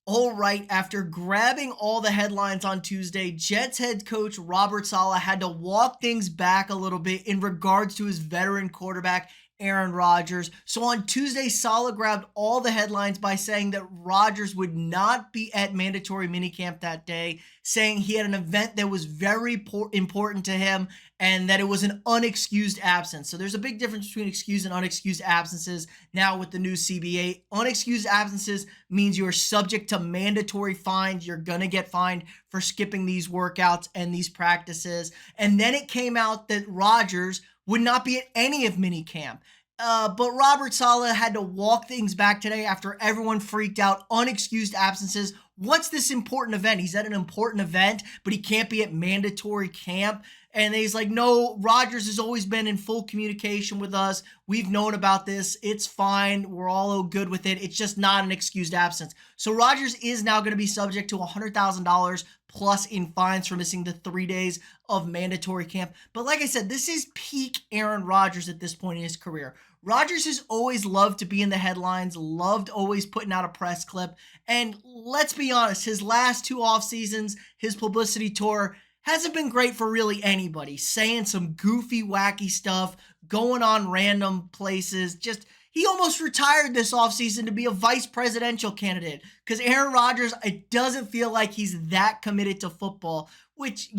All right, after grabbing all the headlines on Tuesday, Jets head coach Robert Saleh had to walk things back a little bit in regards to his veteran quarterback, Aaron Rodgers. So on Tuesday, Saleh grabbed all the headlines by saying that Rodgers would not be at mandatory minicamp that day, saying he had an event that was very important to him and that it was an unexcused absence. So there's a big difference between excused and unexcused absences now with the new CBA. Unexcused absences means you are subject to mandatory fines. You're going to get fined for skipping these workouts and these practices. And then it came out that Rodgers would not be at any of minicamp. But Robert Saleh had to walk things back today after everyone freaked out. Unexcused absences. What's this important event? He's at an important event, but he can't be at mandatory camp. And he's like, no, Rodgers has always been in full communication with us. We've known about this. It's fine. We're all good with it. It's just not an excused absence. So Rodgers is now going to be subject to $100,000 plus in fines for missing the 3 days of mandatory camp. But like I said, this is peak Aaron Rodgers at this point in his career. Rodgers has always loved to be in the headlines, loved always putting out a press clip. And let's be honest, his last two off seasons, his publicity tour, hasn't been great for really anybody. Saying some goofy, wacky stuff, going on random places. Just, he almost retired this offseason to be a vice presidential candidate because Aaron Rodgers, it doesn't feel like he's that committed to football, which,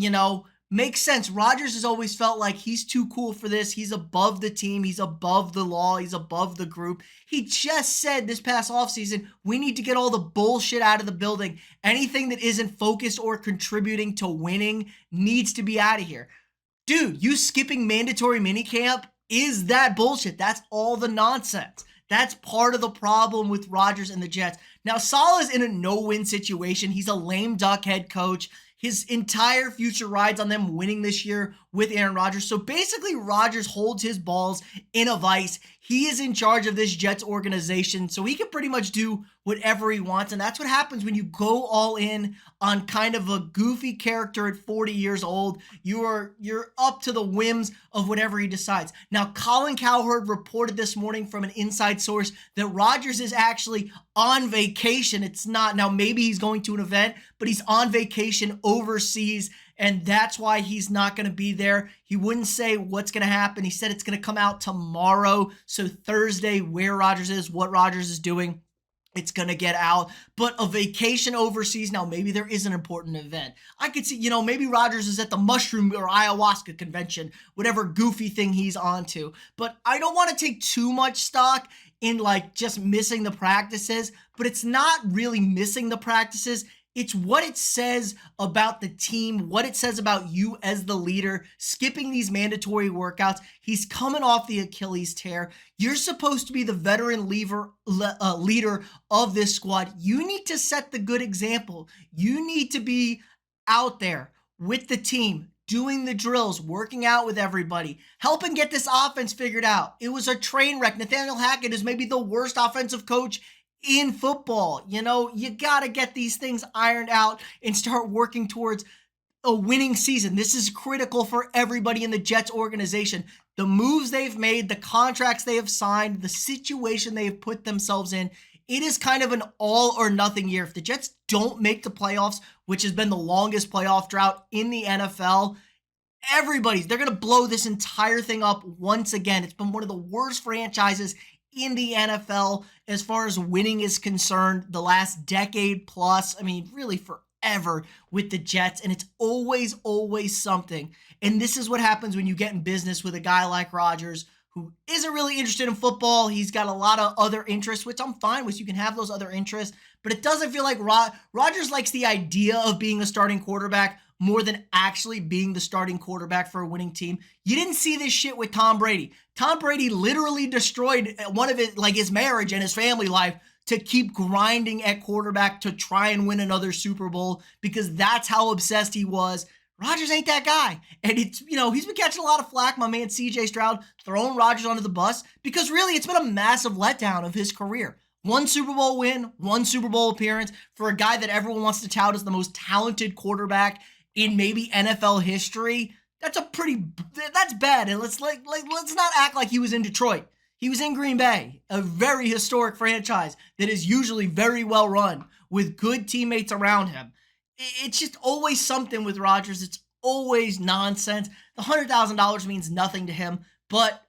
makes sense. Rodgers has always felt like he's too cool for this. He's above the team. He's above the law. He's above the group. He just said this past offseason, we need to get all the bullshit out of the building. Anything that isn't focused or contributing to winning needs to be out of here. Dude, you skipping mandatory minicamp is that bullshit. That's all the nonsense. That's part of the problem with Rodgers and the Jets. Now, Saleh's in a no-win situation. He's a lame duck head coach. His entire future rides on them winning this year with Aaron Rodgers. So basically, Rodgers holds his balls in a vice. He is in charge of this Jets organization, so he can pretty much do whatever he wants. And that's what happens when you go all in on kind of a goofy character at 40 years old. You're up to the whims of whatever he decides. Now, Colin Cowherd reported this morning from an inside source that Rodgers is actually on vacation. It's not, now maybe he's going to an event, but he's on vacation overseas, and that's why he's not going to be there. He wouldn't say what's going to happen. He said it's going to come out tomorrow. So Thursday, where Rodgers is, what Rodgers is doing, it's going to get out. But a vacation overseas, now maybe there is an important event. I could see, maybe Rodgers is at the mushroom or ayahuasca convention, whatever goofy thing he's onto. But I don't want to take too much stock in just missing the practices, but it's not really missing the practices. It's what it says about the team, what it says about you as the leader, skipping these mandatory workouts. He's coming off the Achilles tear. You're supposed to be the veteran leader of this squad. You need to set the good example. You need to be out there with the team, doing the drills, working out with everybody, helping get this offense figured out. It was a train wreck. Nathaniel Hackett is maybe the worst offensive coach in football. You got to get these things ironed out and start working towards a winning season. This is critical for everybody in the Jets organization. The moves they've made, the contracts they have signed, the situation they have put themselves in, it is kind of an all or nothing year. If the Jets don't make the playoffs, which has been the longest playoff drought in the NFL, they're going to blow this entire thing up once again. It's been one of the worst franchises in the NFL as far as winning is concerned the last decade plus. I mean, really forever with the Jets, and it's always something. And this is what happens when you get in business with a guy like Rodgers, who isn't really interested in football. He's got a lot of other interests, which I'm fine with. You can have those other interests, but it doesn't feel like Rodgers likes the idea of being a starting quarterback more than actually being the starting quarterback for a winning team. You didn't see this shit with Tom Brady. Tom Brady literally destroyed one of his marriage and his family life to keep grinding at quarterback to try and win another Super Bowl because that's how obsessed he was. Rodgers ain't that guy. And it's, he's been catching a lot of flack, my man CJ Stroud, throwing Rodgers under the bus because really it's been a massive letdown of his career. One Super Bowl win, one Super Bowl appearance for a guy that everyone wants to tout as the most talented quarterback in maybe NFL history. That's bad. And let's not act like he was in Detroit. He was in Green Bay, a very historic franchise that is usually very well run with good teammates around him. It's just always something with Rodgers. It's always nonsense. The $100,000 means nothing to him, but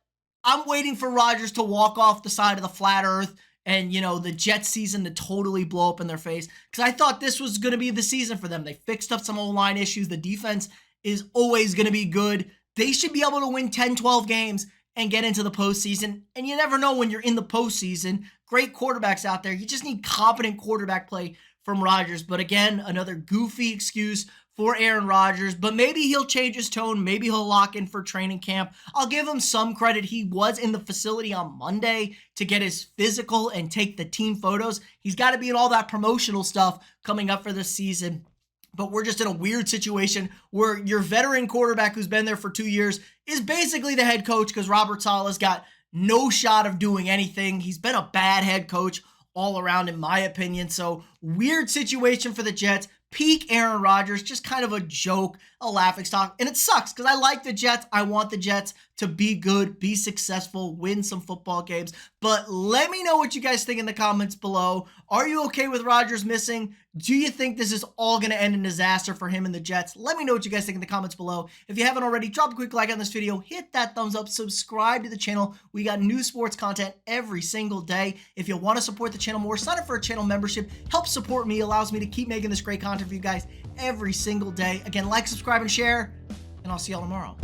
I'm waiting for Rodgers to walk off the side of the flat earth and, the Jets season to totally blow up in their face, because I thought this was going to be the season for them. They fixed up some O-line issues. The defense is always going to be good. They should be able to win 10, 12 games and get into the postseason. And you never know when you're in the postseason. Great quarterbacks out there. You just need competent quarterback play from Rodgers. But again, another goofy excuse for Aaron Rodgers, but maybe he'll change his tone. Maybe he'll lock in for training camp. I'll give him some credit. He was in the facility on Monday to get his physical and take the team photos. He's got to be in all that promotional stuff coming up for this season. But we're just in a weird situation where your veteran quarterback who's been there for 2 years is basically the head coach, because Robert Saleh's got no shot of doing anything. He's been a bad head coach all around, in my opinion. So weird situation for the Jets. Peak Aaron Rodgers, just kind of a joke, a laughingstock. And it sucks because I like the Jets. I want the Jets to be good, be successful, win some football games. But let me know what you guys think in the comments below. Are you okay with Rodgers missing? Do you think this is all going to end in disaster for him and the Jets? Let me know what you guys think in the comments below. If you haven't already, drop a quick like on this video, hit that thumbs up, subscribe to the channel. We got new sports content every single day. If you want to support the channel more, sign up for a channel membership. Help support me, allows me to keep making this great content for you guys every single day. Again, like, subscribe, and share, and I'll see y'all tomorrow.